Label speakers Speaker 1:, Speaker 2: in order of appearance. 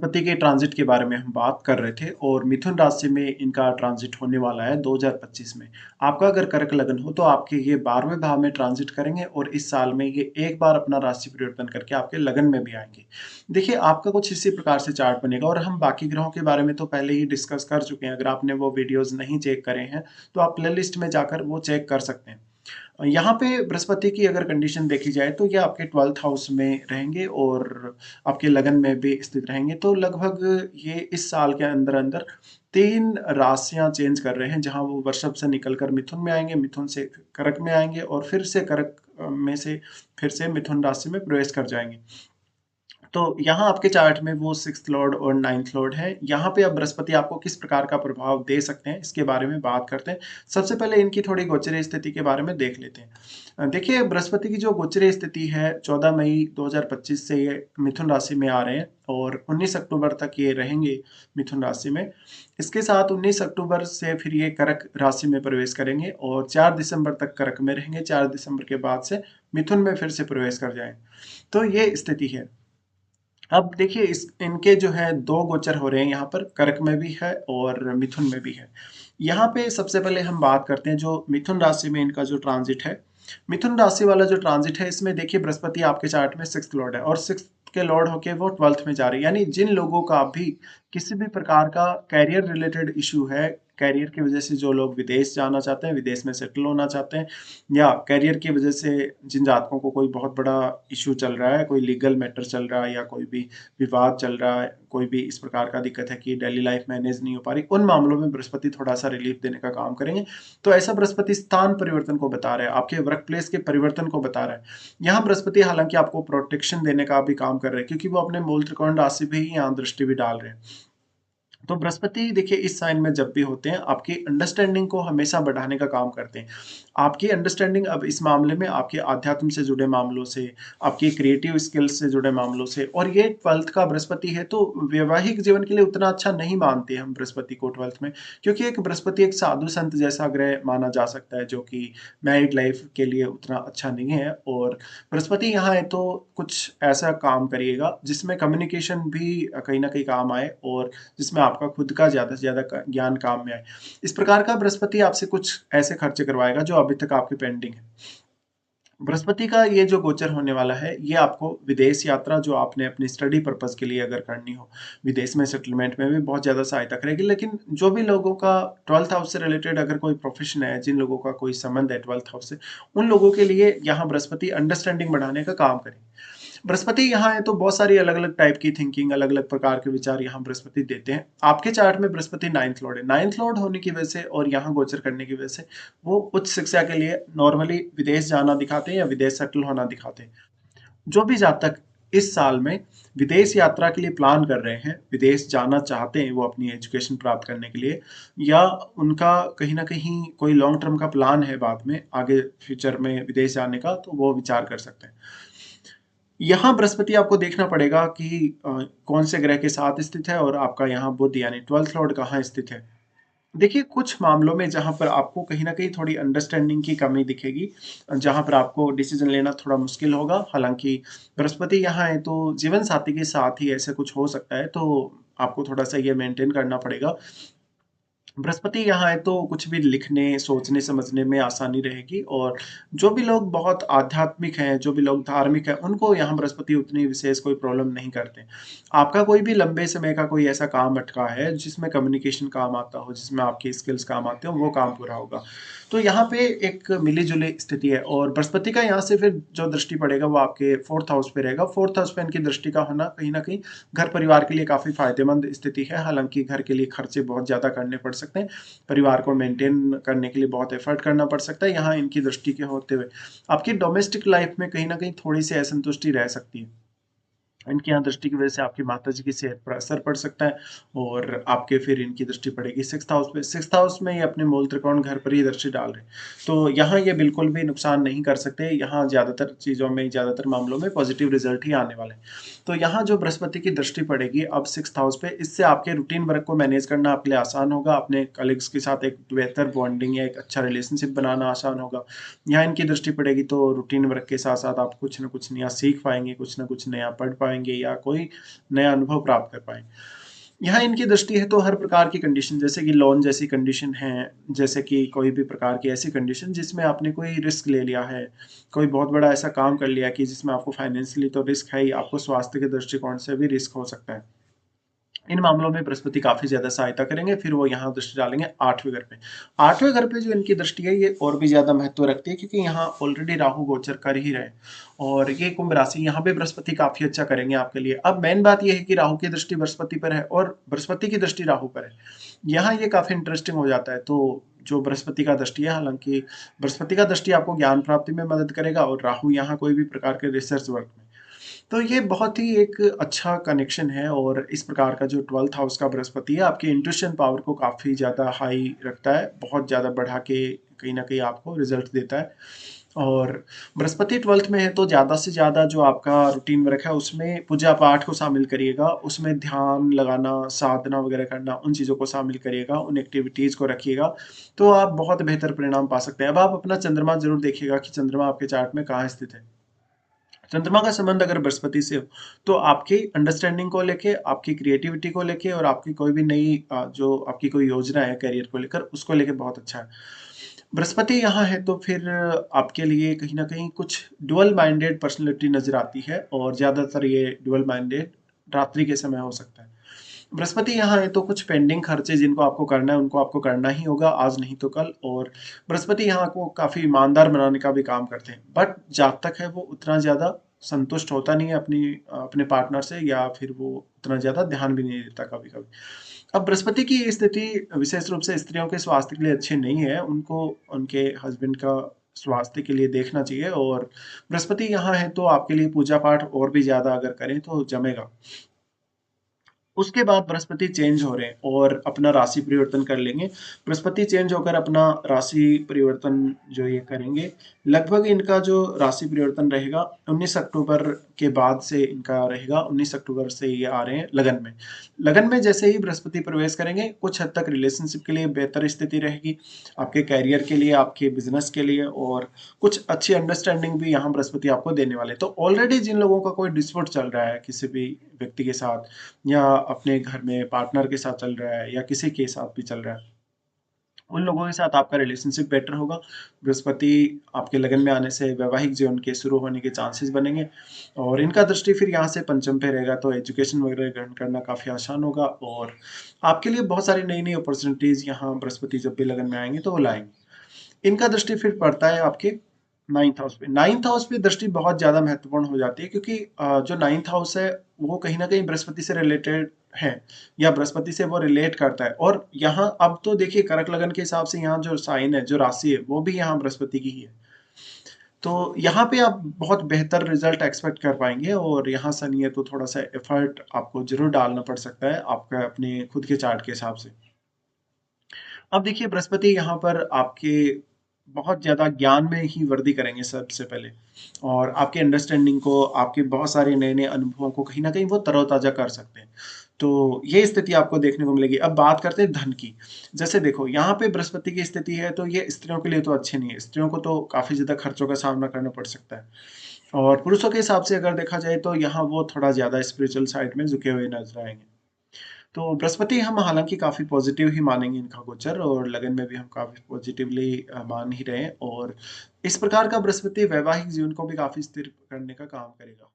Speaker 1: बृहस्पति के ट्रांजिट के बारे में हम बात कर रहे थे और मिथुन राशि में इनका ट्रांजिट होने वाला है 2025 में। आपका अगर कर्क लग्न हो तो आपके ये 12वें भाव में ट्रांजिट करेंगे और इस साल में ये एक बार अपना राशि परिवर्तन करके आपके लगन में भी आएंगे। देखिए आपका कुछ इसी प्रकार से चार्ट बनेगा और हम बाकी ग्रहों के बारे में तो पहले ही डिस्कस कर चुके हैं। अगर आपने वो वीडियोज नहीं चेक करे हैं तो आप प्ले लिस्ट में जाकर वो चेक कर सकते हैं। यहाँ पे बृहस्पति की अगर कंडीशन देखी जाए तो ये आपके 12th हाउस में रहेंगे और आपके लगन में भी स्थित रहेंगे। तो लगभग ये इस साल के अंदर अंदर 3 राशियां चेंज कर रहे हैं, जहां वो वृषभ से निकलकर मिथुन में आएंगे, मिथुन से कर्क में आएंगे और फिर से कर्क में से फिर से मिथुन राशि में प्रवेश कर जाएंगे। तो यहाँ आपके चार्ट में वो 6th लॉर्ड और 9th लॉर्ड है। यहाँ पे अब बृहस्पति आपको किस प्रकार का प्रभाव दे सकते हैं इसके बारे में बात करते हैं। सबसे पहले इनकी थोड़ी गोचरीय स्थिति के बारे में देख लेते हैं। देखिए बृहस्पति की जो गोचरीय स्थिति है 14 मई 2025 से ये मिथुन राशि में आ रहे हैं और 19 अक्टूबर तक ये रहेंगे मिथुन राशि में। इसके साथ 19 अक्टूबर से फिर ये कर्क राशि में प्रवेश करेंगे और 4 दिसंबर तक कर्क में रहेंगे। 4 दिसंबर के बाद से मिथुन में फिर से प्रवेश कर जाएंगे। तो ये स्थिति है। अब देखिए इस इनके जो है 2 गोचर हो रहे हैं, यहाँ पर कर्क में भी है और मिथुन में भी है। यहाँ पे सबसे पहले हम बात करते हैं जो मिथुन राशि में इनका जो ट्रांजिट है। मिथुन राशि वाला जो ट्रांजिट है इसमें देखिए बृहस्पति आपके चार्ट में 6th लॉर्ड है और 6th के लॉर्ड होके वो 12th में जा रहे हैं। यानी जिन लोगों का भी किसी भी प्रकार का कैरियर रिलेटेड इशू है, कैरियर की वजह से जो लोग विदेश जाना चाहते हैं, विदेश में सेटल होना चाहते हैं, या कैरियर की वजह से जिन जातकों को कोई बहुत बड़ा इशू चल रहा है, कोई लीगल मैटर चल रहा है या कोई भी विवाद चल रहा है, कोई भी इस प्रकार का दिक्कत है कि डेली लाइफ मैनेज नहीं हो पा रही, उन मामलों में बृहस्पति थोड़ा सा रिलीफ देने का काम करेंगे। तो ऐसा बृहस्पति स्थान परिवर्तन को बता रहा है, आपके वर्क प्लेस के परिवर्तन को बता रहा है। यहाँ बृहस्पति हालांकि आपको प्रोटेक्शन देने का भी काम कर रहे हैं क्योंकि वो अपने मूल त्रिकोण राशि पे ही यहाँ दृष्टि भी डाल रहे हैं। तो बृहस्पति देखिए इस साइन में जब भी होते हैं आपकी अंडरस्टैंडिंग को हमेशा बढ़ाने का काम करते हैं। आपकी अंडरस्टैंडिंग अब इस मामले में आपके आध्यात्म से जुड़े मामलों से, आपकी क्रिएटिव स्किल्स से जुड़े मामलों से, और ये 12th का बृहस्पति है तो वैवाहिक जीवन के लिए उतना अच्छा नहीं मानते हम बृहस्पति को 12th में, क्योंकि एक बृहस्पति एक साधु संत जैसा ग्रह माना जा सकता है जो कि मैरिड लाइफ के लिए उतना अच्छा नहीं है। और बृहस्पति यहाँ है तो कुछ ऐसा काम करिएगा जिसमें कम्युनिकेशन भी कहीं ना कहीं काम आए और जिसमें आपका खुद का ज्यादा से ज्यादा ज्ञान काम में आए। इस प्रकार का बृहस्पति आपसे कुछ ऐसे खर्चे करवाएगा जो अभी तक आपके पेंडिंग है। बृहस्पति का ये जो गोचर होने वाला है ये आपको विदेश यात्रा जो आपने अपनी स्टडी पर्पज के लिए अगर करनी हो, विदेश में सेटलमेंट में भी बहुत ज्यादा सहायता करेगी। लेकिन जो भी लोगों का 12th हाउस से रिलेटेड अगर कोई प्रोफेशन है, जिन लोगों का कोई संबंध है 12th हाउस से, उन लोगों के लिए यहाँ बृहस्पति अंडरस्टैंडिंग बढ़ाने का काम करेगी। बृहस्पति यहाँ है तो बहुत सारी अलग अलग टाइप की थिंकिंग, अलग अलग प्रकार के विचार यहाँ बृहस्पति देते हैं। आपके चार्ट में बृहस्पति 9th लॉर्ड है। 9th लॉर्ड होने की वजह से और यहाँ गोचर करने की वजह से वो उच्च शिक्षा के लिए नॉर्मली विदेश जाना दिखाते हैं या विदेश सेटल होना दिखाते हैं। जो भी जातक इस साल में विदेश यात्रा के लिए प्लान कर रहे हैं, विदेश जाना चाहते हैं वो अपनी एजुकेशन प्राप्त करने के लिए, या उनका कहीं ना कहीं कोई लॉन्ग टर्म का प्लान है बाद में आगे फ्यूचर में विदेश जाने का, तो वो विचार कर सकते हैं। यहाँ बृहस्पति आपको देखना पड़ेगा कि कौन से ग्रह के साथ स्थित है और आपका यहाँ बुध यानी 12th लॉर्ड कहाँ स्थित है। देखिए कुछ मामलों में जहां पर आपको कहीं ना कहीं थोड़ी अंडरस्टैंडिंग की कमी दिखेगी, जहां पर आपको डिसीजन लेना थोड़ा मुश्किल होगा। हालांकि बृहस्पति यहाँ है तो जीवन साथी के साथ ही ऐसे कुछ हो सकता है, तो आपको थोड़ा सा ये मेंटेन करना पड़ेगा। बृहस्पति यहाँ है तो कुछ भी लिखने, सोचने समझने में आसानी रहेगी। और जो भी लोग बहुत आध्यात्मिक हैं, जो भी लोग धार्मिक हैं, उनको यहाँ बृहस्पति उतनी विशेष कोई प्रॉब्लम नहीं करते। आपका कोई भी लंबे समय का कोई ऐसा काम अटका है जिसमें कम्युनिकेशन काम आता हो, जिसमें आपकी स्किल्स काम आते हो, वो काम पूरा होगा। तो यहाँ पे एक मिली जुली स्थिति है। और बृहस्पति का यहाँ से फिर जो दृष्टि पड़ेगा वो आपके 4th हाउस पे रहेगा। 4th हाउस पे इनकी दृष्टि का होना कहीं ना कहीं घर परिवार के लिए काफी फायदेमंद स्थिति है। हालांकि घर के लिए खर्चे बहुत ज्यादा करने पड़ सकते हैं, परिवार को मेंटेन करने के लिए बहुत एफर्ट करना पड़ सकता है। यहाँ इनकी दृष्टि के होते हुए आपकी डोमेस्टिक लाइफ में कहीं ना कहीं थोड़ी सी असंतुष्टि रह सकती है। इनकी यहाँ दृष्टि की वजह से आपकी माता जी की सेहत पर असर पड़ सकता है और आपके फिर इनकी दृष्टि पड़ेगी 6th हाउस पे। 6th हाउस में ये अपने मूल त्रिकोण घर पर ही दृष्टि डाल रहे हैं, तो यहाँ ये बिल्कुल भी नुकसान नहीं कर सकते। यहाँ ज्यादातर चीजों में, ज्यादातर मामलों में पॉजिटिव रिजल्ट ही आने वाले हैं। तो यहाँ जो बृहस्पति की दृष्टि पड़ेगी अब 6th हाउस पे, इससे आपके रूटीन वर्क को मैनेज करना आपके लिए आसान होगा। अपने कलीग्स के साथ एक बेहतर बॉन्डिंग या एक अच्छा रिलेशनशिप बनाना आसान होगा। यहाँ इनकी दृष्टि पड़ेगी तो रूटीन वर्क के साथ साथ आप कुछ ना कुछ नया सीख पाएंगे, कुछ ना कुछ नया पढ़ पाएंगे, पाएँगे या कोई नया अनुभव प्राप्त कर पाएँ। यहाँ इनकी दृष्टि है तो हर प्रकार की कंडीशन जैसे कि लोन जैसी कंडीशन है, जैसे कि कोई भी प्रकार की ऐसी कंडीशन जिसमें आपने कोई रिस्क ले लिया है, कोई बहुत बड़ा ऐसा काम कर लिया कि जिसमें आपको फाइनेंशियली तो रिस्क है ही, आपको स्वास्थ्य के दृष्टिकोण से भी रिस्क हो सकता है। इन मामलों में बृहस्पति काफ़ी ज़्यादा सहायता करेंगे, फिर वो यहाँ दृष्टि डालेंगे 8वें घर पे। 8वें घर पे जो इनकी दृष्टि है, ये और भी ज़्यादा महत्व रखती है क्योंकि यहाँ ऑलरेडी राहु गोचर कर ही रहे हैं और ये कुंभ राशि, यहाँ पे बृहस्पति काफ़ी अच्छा करेंगे आपके लिए। अब मेन बात ये है कि राहु की दृष्टि बृहस्पति पर है और बृहस्पति की दृष्टि राहु पर है। यहाँ ये काफ़ी इंटरेस्टिंग हो जाता है। तो जो बृहस्पति का दृष्टि है, हालाँकि बृहस्पति का दृष्टि आपको ज्ञान प्राप्ति में मदद करेगा और राहु यहाँ कोई भी प्रकार के रिसर्च वर्क में। तो ये बहुत ही एक अच्छा कनेक्शन है और इस प्रकार का जो 12th हाउस का बृहस्पति है आपकी इंट्यूशन पावर को काफ़ी ज़्यादा हाई रखता है, बहुत ज़्यादा बढ़ा के कहीं न कहीं आपको रिज़ल्ट देता है। और बृहस्पति 12th में है तो ज़्यादा से ज़्यादा जो आपका रूटीन वर्क है उसमें पूजा-पाठ को शामिल करिएगा, उसमें ध्यान लगाना, साधना वगैरह करना, उन चीज़ों को शामिल करिएगा, उन एक्टिविटीज़ को रखिएगा, तो आप बहुत बेहतर परिणाम पा सकते हैं। अब आप अपना चंद्रमा ज़रूर देखिएगा कि चंद्रमा आपके चार्ट में कहाँ स्थित है। चंद्रमा का संबंध अगर बृहस्पति से हो तो आपकी अंडरस्टैंडिंग को लेके, आपकी क्रिएटिविटी को लेके और आपकी कोई भी नई जो आपकी कोई योजना है करियर को लेकर उसको लेके बहुत अच्छा है। बृहस्पति यहाँ है तो फिर आपके लिए कहीं न कहीं कुछ डुअल माइंडेड पर्सनैलिटी नज़र आती है और ज़्यादातर ये डुअल माइंडेड रात्रि के समय हो सकता है। बृहस्पति यहाँ है तो कुछ पेंडिंग खर्चे जिनको आपको करना है, उनको आपको करना ही होगा, आज नहीं तो कल। और बृहस्पति यहाँ को काफ़ी ईमानदार बनाने का भी काम करते हैं। बट जातक है वो उतना ज़्यादा संतुष्ट होता नहीं है अपने पार्टनर से या फिर वो उतना ज़्यादा ध्यान भी नहीं देता कभी-कभी। अब बृहस्पति की ये स्थिति विशेष रूप से स्त्रियों के स्वास्थ्य के लिए अच्छी नहीं है, उनको उनके हस्बैंड का स्वास्थ्य के लिए देखना चाहिए और बृहस्पति यहाँ है तो आपके लिए पूजा-पाठ और भी ज़्यादा अगर करें तो जमेगा। उसके बाद बृहस्पति चेंज हो रहे हैं और अपना राशि परिवर्तन कर लेंगे। बृहस्पति चेंज होकर अपना राशि परिवर्तन जो ये करेंगे, लगभग इनका जो राशि परिवर्तन रहेगा 19 अक्टूबर के बाद से इनका रहेगा। 19 अक्टूबर से ये आ रहे हैं लगन में। लगन में जैसे ही बृहस्पति प्रवेश करेंगे, कुछ हद तक रिलेशनशिप के लिए बेहतर स्थिति रहेगी, आपके करियर के लिए, आपके बिज़नेस के लिए और कुछ अच्छी अंडरस्टैंडिंग भी यहाँ बृहस्पति आपको देने वाले हैं। तो ऑलरेडी जिन लोगों का कोई डिस्प्यूट चल रहा है किसी भी व्यक्ति के साथ या अपने घर में पार्टनर के साथ चल रहा है या किसी के साथ भी चल रहा है, उन लोगों के साथ आपका रिलेशनशिप बेटर होगा। बृहस्पति आपके लगन में आने से वैवाहिक जीवन के शुरू होने के चांसेस बनेंगे और इनका दृष्टि फिर यहाँ से पंचम पे रहेगा तो एजुकेशन वगैरह ग्रहण करना काफ़ी आसान होगा और आपके लिए बहुत सारी नई-नई अपॉर्चुनिटीज़ यहाँ बृहस्पति जब भी लगन में आएँगे तो वो लाएँगे। इनका दृष्टि फिर पड़ता है आपके 9th हाउस पे। 9th हाउस पे दृष्टि बहुत ज़्यादा महत्वपूर्ण हो जाती है क्योंकि जो 9th हाउस है वो कहीं न कहीं बृहस्पति से रिलेटेड है या बृहस्पति से वो रिलेट करता है और यहाँ अब तो देखिए कर्क लगन के हिसाब से यहाँ जो साइन है, जो राशि है, वो भी यहाँ बृहस्पति की ही है। तो यहाँ पे आप बहुत बेहतर रिज़ल्ट एक्सपेक्ट कर पाएँगे और यहाँ शनि है तो थोड़ा-सा एफर्ट आपको ज़रूर डालना पड़ सकता है, आपका अपने खुद के चार्ट के हिसाब से। अब देखिए बृहस्पति यहाँ पर आपके बहुत ज़्यादा ज्ञान में ही वृद्धि करेंगे सबसे पहले और आपकी अंडरस्टैंडिंग को, आपके बहुत सारे नए-नए अनुभवों को कहीं न कहीं वो तरोताज़ा कर सकते हैं। तो ये स्थिति आपको देखने को मिलेगी। अब बात करते हैं धन की। जैसे देखो यहाँ पे बृहस्पति की स्थिति है तो ये स्त्रियों के लिए तो अच्छी नहीं है। स्त्रियों को तो काफ़ी ज़्यादा खर्चों का सामना करना पड़ सकता है और पुरुषों के हिसाब से अगर देखा जाए तो यहाँ वो थोड़ा ज़्यादा स्पिरिचुअल साइड में झुके हुए नज़र आएँगे। तो बृहस्पति हम हालाँकि काफ़ी पॉज़िटिव ही मानेंगे इनका गोचर और लगन में भी हम काफ़ी पॉज़िटिवली मान ही रहे हैं और इस प्रकार का बृहस्पति वैवाहिक जीवन को भी काफ़ी स्थिर करने का काम करेगा।